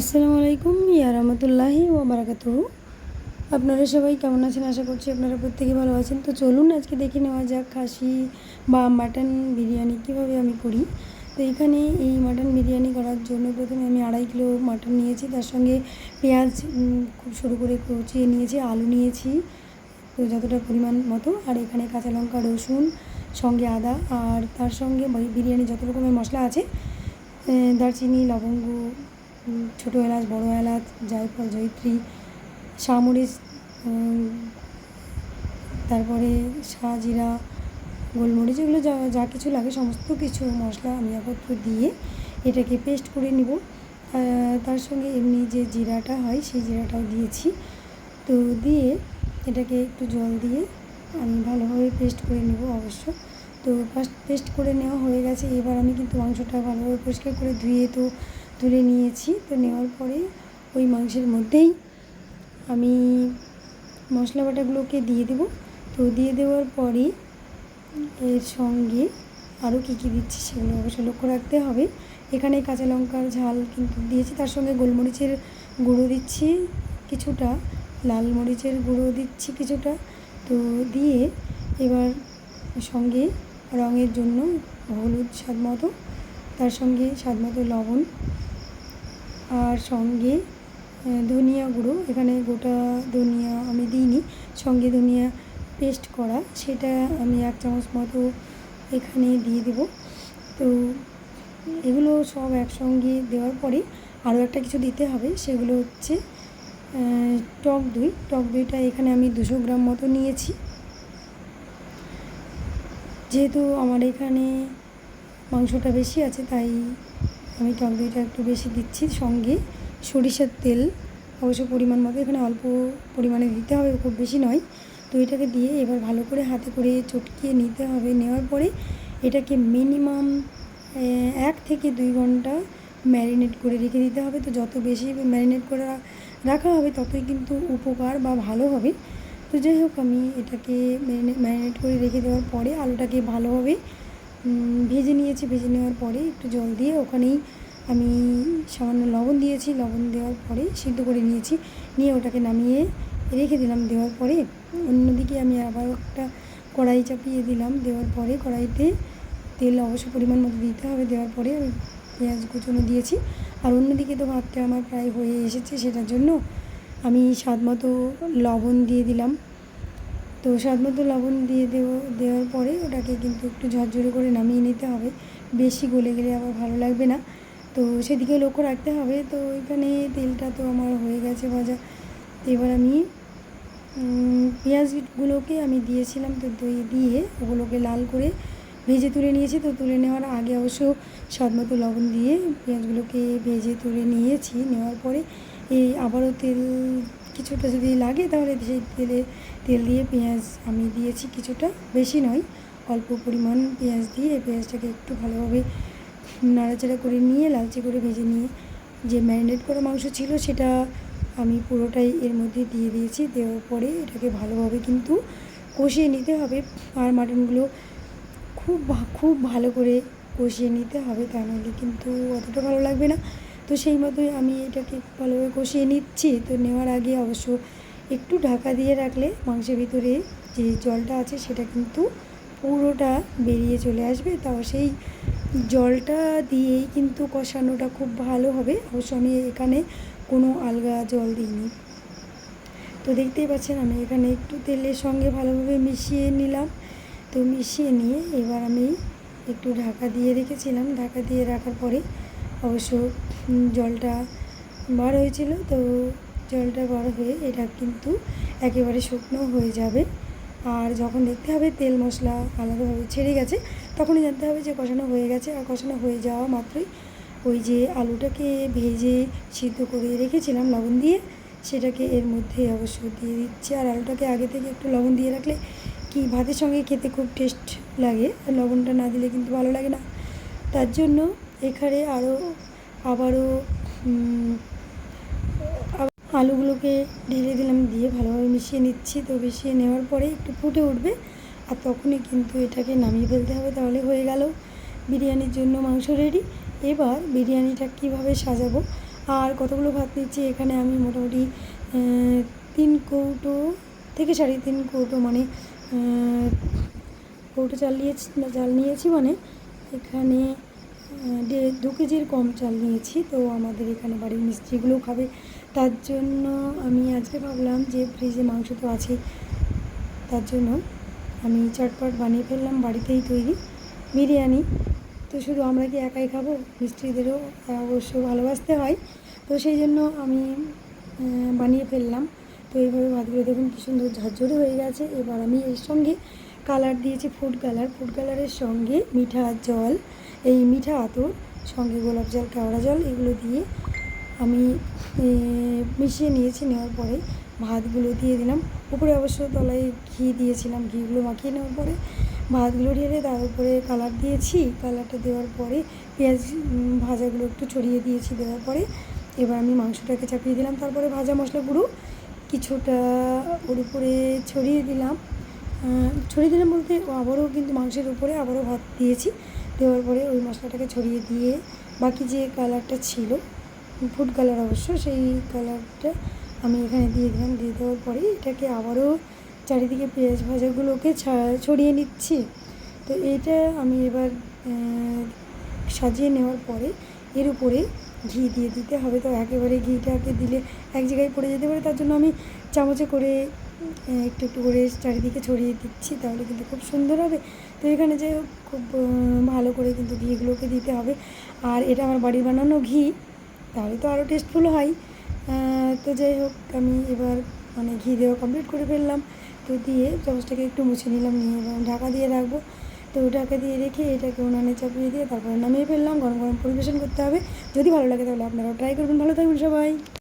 আসসালামু আলাইকুম রহমতুল্লাহি ওয়া বারাকাতুহু। আপনারা সবাই কেমন আছেন? আশা করছি আপনারা প্রত্যেকেই ভালো আছেন। তো চলুন আজকে দেখে নেওয়া যাক খাসি বা মাটন বিরিয়ানি কীভাবে আমি করি। তো এখানে এই মাটন বিরিয়ানি করার জন্য প্রথমে আমি 2.5 কিলো মাটন নিয়েছি, তার সঙ্গে পেঁয়াজ খুব সরু করে কুচিয়ে নিয়েছি, আলু নিয়েছি তো যতটা পরিমাণ মতো, আর এখানে কাঁচা লঙ্কা, রসুন, সঙ্গে আদা, আর তার সঙ্গে বিরিয়ানি যত রকমের মশলা আছে, দারচিনি, লবঙ্গ, ছোটো এলাচ, বড় এলাচ, জায়ফল, জয়িত্রী, শামরিচ, তারপরে শাহজিরা, গোলমরিচ, এগুলো যা যা কিছু লাগে সমস্ত কিছু মশলা আমি একত্র দিয়ে এটাকে পেস্ট করে নিব। তার সঙ্গে এমনি যে জিরাটা হয় সেই জিরাটাও দিয়েছি। তো দিয়ে এটাকে একটু জল দিয়ে আমি ভালোভাবে পেস্ট করে নেব অবশ্য। তো ফার্স্ট পেস্ট করে নেওয়া হয়ে গেছে। এবার আমি কিন্তু মাংসটা ভালোভাবে পরিষ্কার করে ধুয়ে তো তুলে নিয়েছি। তো নেওয়ার পরে ওই মাংসের মধ্যেই আমি মশলা বাটাগুলোকে দিয়ে দেব। তো দিয়ে দেওয়ার পরে এর সঙ্গে আরও কী কী দিচ্ছি সেগুলো অবশ্যই লক্ষ্য রাখতে হবে। এখানে কাঁচা লঙ্কার ঝাল কিন্তু দিয়েছি, তার সঙ্গে গোলমরিচের গুঁড়ো দিচ্ছি কিছুটা, লাল মরিচের গুঁড়ো দিচ্ছি কিছুটা। তো দিয়ে এবার সঙ্গে রঙের জন্য হলুদ স্বাদ মতো, তার সঙ্গে স্বাদ মতো লবণ, আর সঙ্গে ধনিয়া গুঁড়ো। এখানে গোটা ধনিয়া আমি দিইনি, সঙ্গে ধনিয়া পেস্ট করা সেটা আমি 1 চামচ মতো এখানে দিয়ে দেব। তো এগুলো সব একসঙ্গে দেওয়ার পরে আরও একটা কিছু দিতে হবে, সেগুলো হচ্ছে টক দই। টক দইটা এখানে আমি 200 গ্রাম মতো নিয়েছি। যেহেতু আমার এখানে মাংসটা বেশি আছে তাই আমি টক দইটা একটু বেশি দিচ্ছি। সঙ্গে সরিষার তেল অবশ্য পরিমাণ মতো, এখানে অল্প পরিমাণে দিতে হবে, খুব বেশি নয়। তো এটাকে দিয়ে এবার ভালো করে হাতে করে চটকিয়ে নিতে হবে। নেওয়ার পরে এটাকে মিনিমাম 1 থেকে 2 ঘন্টা ম্যারিনেট করে রেখে দিতে হবে। তো যত বেশি ম্যারিনেট করে রাখা হবে ততই কিন্তু উপকার বা ভালো হবে। তো যাই হোক, আমি এটাকে ম্যারিনেট করে রেখে দেওয়ার পরে আলুটাকে ভালোভাবে ভেজে নিয়েছি। ভেজে নেওয়ার পরে একটু জল দিয়ে ওখানেই আমি সামান্য লবণ দিয়েছি। লবণ দেওয়ার পরে সিদ্ধ করে নিয়েছি, নিয়ে ওটাকে নামিয়ে রেখে দিলাম। দেওয়ার পরে অন্যদিকে আমি আবার একটা কড়াই চাপিয়ে দিলাম। দেওয়ার পরে কড়াইতে তেল অবশ্য পরিমাণ মতো দিতে হবে। দেওয়ার পরে আমি পেঁয়াজ কুচনো দিয়েছি। আর অন্যদিকে তো ভাতটা আমার প্রায় হয়ে এসেছে, সেটার জন্য আমি স্বাদ মতো লবণ দিয়ে দিলাম। তো স্বাদ মতো লবণ দিয়ে দেওয়ার পরে ওটাকে কিন্তু একটু ঝরঝরে করে নামিয়ে নিতে হবে, বেশি গলে গেলে আবার ভালো লাগবে না। তো সেদিকে লক্ষ্য রাখতে হবে। তো এখানে তেলটা তো আমার হয়ে গেছে ভাজা। তো এবার আমি পেঁয়াজগুলোকে আমি দিয়েছিলাম, তো দই দিয়ে ওগুলোকে লাল করে ভেজে তুলে নিয়েছি। তো তুলে নেওয়ার আগে অবশ্য স্বাদ মতো লবণ দিয়ে পেঁয়াজগুলোকে ভেজে তুলে নিয়েছি। নেওয়ার পরে এই আবারও তেল কিছুটা যদি লাগে তাহলে সেই তেল দিয়ে পেঁয়াজ আমি দিয়েছি কিছুটা, বেশি নয়, অল্প পরিমাণ পেঁয়াজ দিয়ে পেঁয়াজটাকে একটু ভালোভাবে নাড়াচাড়া করে নিয়ে লালচে করে ভেজে নিয়ে যে ম্যারিনেট করা মাংস ছিল সেটা আমি পুরোটাই এর মধ্যে দিয়ে দিয়েছি। দেওয়ার পরে এটাকে ভালোভাবে কিন্তু কষিয়ে নিতে হবে। আর মাটনগুলো খুব ভালো করে কষিয়ে নিতে হবে, তা নাহলে কিন্তু অতটা ভালো লাগবে না। তো সেই মতোই আমি এটাকে ভালোভাবে কষিয়ে নিচ্ছি। তো নেওয়ার আগে অবশ্য একটু ঢাকা দিয়ে রাখলে মাংসের ভিতরে যে জলটা আছে সেটা কিন্তু পুরোটা বেরিয়ে চলে আসবে। তাও সেই জলটা দিয়েই কিন্তু কষানোটা খুব ভালো হবে। অবশ্য আমি এখানে কোনো আলগা জল দিইনি। তো দেখতেই পাচ্ছেন আমি এখানে একটু তেলের সঙ্গে ভালোভাবে মিশিয়ে নিলাম। তো মিশিয়ে নিয়ে এবার আমি একটু ঢাকা দিয়ে রেখেছিলাম। ঢাকা দিয়ে রাখার পরে অবশ্য জলটা বার হয়েছিল। তো জলটা বার হয়ে এটা কিন্তু একেবারে শুকনো হয়ে যাবে। আর যখন দেখতে হবে তেল মশলা আলাদাভাবে ছেড়ে গেছে তখনই জানতে হবে যে কষানো হয়ে গেছে। আর কষানো হয়ে যাওয়া মাত্রই ওই যে আলুটাকে ভেজে সিদ্ধ করে রেখেছিলাম লবণ দিয়ে, সেটাকে এর মধ্যে অবশ্য দিয়ে দিচ্ছি। আর আলুটাকে আগে থেকে একটু লবণ দিয়ে রাখলে কি ভাতের সঙ্গে খেতে খুব টেস্ট লাগে, আর লবণটা না দিলে কিন্তু ভালো লাগে না। তার জন্য এখানে আবারও আলুগুলোকে ঢেলে দিলাম, দিয়ে ভালোভাবে মিশিয়ে নিচ্ছি। তো মিশিয়ে নেওয়ার পরে একটু ফুটে উঠবে, আর তখনই কিন্তু এটাকে নামিয়ে ফেলতে হবে। তাহলে হয়ে গেল বিরিয়ানির জন্য মাংস রেডি। এবার বিরিয়ানিটা কিভাবে সাজাবো আর কতগুলো ভাত নিচ্ছি এখানে আমি মোটামুটি 3 কৌটো থেকে 3.5 কৌটো, মানে কৌটো চাল নিয়েছি, মানে এখানে 2 কেজির কম চাল নিয়েছি। তো আমাদের এখানে বাড়ির মিস্ত্রিগুলোও খাবে, তার জন্য আমি আজকে ভাবলাম যে ফ্রিজে মাংস তো আছে, তার জন্য আমি চটপট বানিয়ে ফেললাম বাড়িতেই তৈরি বিরিয়ানি। তো শুধু আমরা কি একাই খাবো, মিস্ত্রিদেরও অবশ্য ভালোবাসতে হয়, তো সেই জন্য আমি বানিয়ে ফেললাম। তো এইভাবে ভাতগুলো দেখুন কী সুন্দর ঝরঝরে হয়ে গেছে। এবার আমি এর সঙ্গে কালার দিয়েছি ফুড কালারের সঙ্গে মিঠা জল, এই মিঠা আতর, সঙ্গে গোলাপ জল, কেওড়া জল, এগুলো দিয়ে আমি মিশিয়ে নিয়েছি। নেওয়ার পরে ভাতগুলো দিয়ে দিলাম, উপরে অবশ্য তলায় ঘি দিয়েছিলাম, ঘিগুলো মাখিয়ে নেওয়ার পরে ভাতগুলো ঢেলে তার উপরে কালার দিয়েছি। কালারটা দেওয়ার পরে পেঁয়াজ ভাজাগুলো একটু ছড়িয়ে দিয়েছি, দেওয়ার পরে এবার আমি মাংসটাকে চাপিয়ে দিলাম, তারপরে ভাজা মশলা গুঁড়ো কিছুটা ওর উপরে ছড়িয়ে দিলাম বলতে আবারও কিন্তু মাংসের উপরে আবারও ভাত দিয়েছি। দেওয়ার পরে ওই মশলাটাকে ছড়িয়ে দিয়ে বাকি যে কালারটা ছিল ফুড কালার অবশ্য, সেই কালারটা আমি এখানে দিয়ে দিলাম। দিয়ে দেওয়ার পরে এটাকে আবারও চারিদিকে পেঁয়াজ ভাজাগুলোকে ছড়িয়ে নিচ্ছি। তো এইটা আমি এবার সাজিয়ে নেওয়ার পরে এর উপরে ঘি দিয়ে দিতে হবে। তো একেবারে ঘিটাকে দিলে এক জায়গায় পড়ে যেতে পারে, তার জন্য আমি চামচে করে একটু একটু করে চারিদিকে ছড়িয়ে দিচ্ছি, তাহলে কিন্তু খুব সুন্দর হবে। তো এখানে যাই হোক খুব ভালো করে কিন্তু ঘিগুলোকে দিতে হবে। আর এটা আমার বাড়ির বানানো ঘি, তাহলে তো আরও টেস্টফুল হয়। তো যাই হোক আমি এবার মানে ঘি দেওয়া কমপ্লিট করে ফেললাম। তো দিয়ে চামচটাকে একটু মুছে নিলাম, নিয়ে এবার ঢাকা দিয়ে রাখবো। তো ঢাকা দিয়ে রেখে এটাকে উনানে চাপিয়ে দিয়ে তারপরে নামিয়ে ফেললাম। গরম গরম পরিবেশন করতে হবে। যদি ভালো লাগে তাহলে আপনারাও ট্রাই করবেন। ভালো থাকবেন সবাই।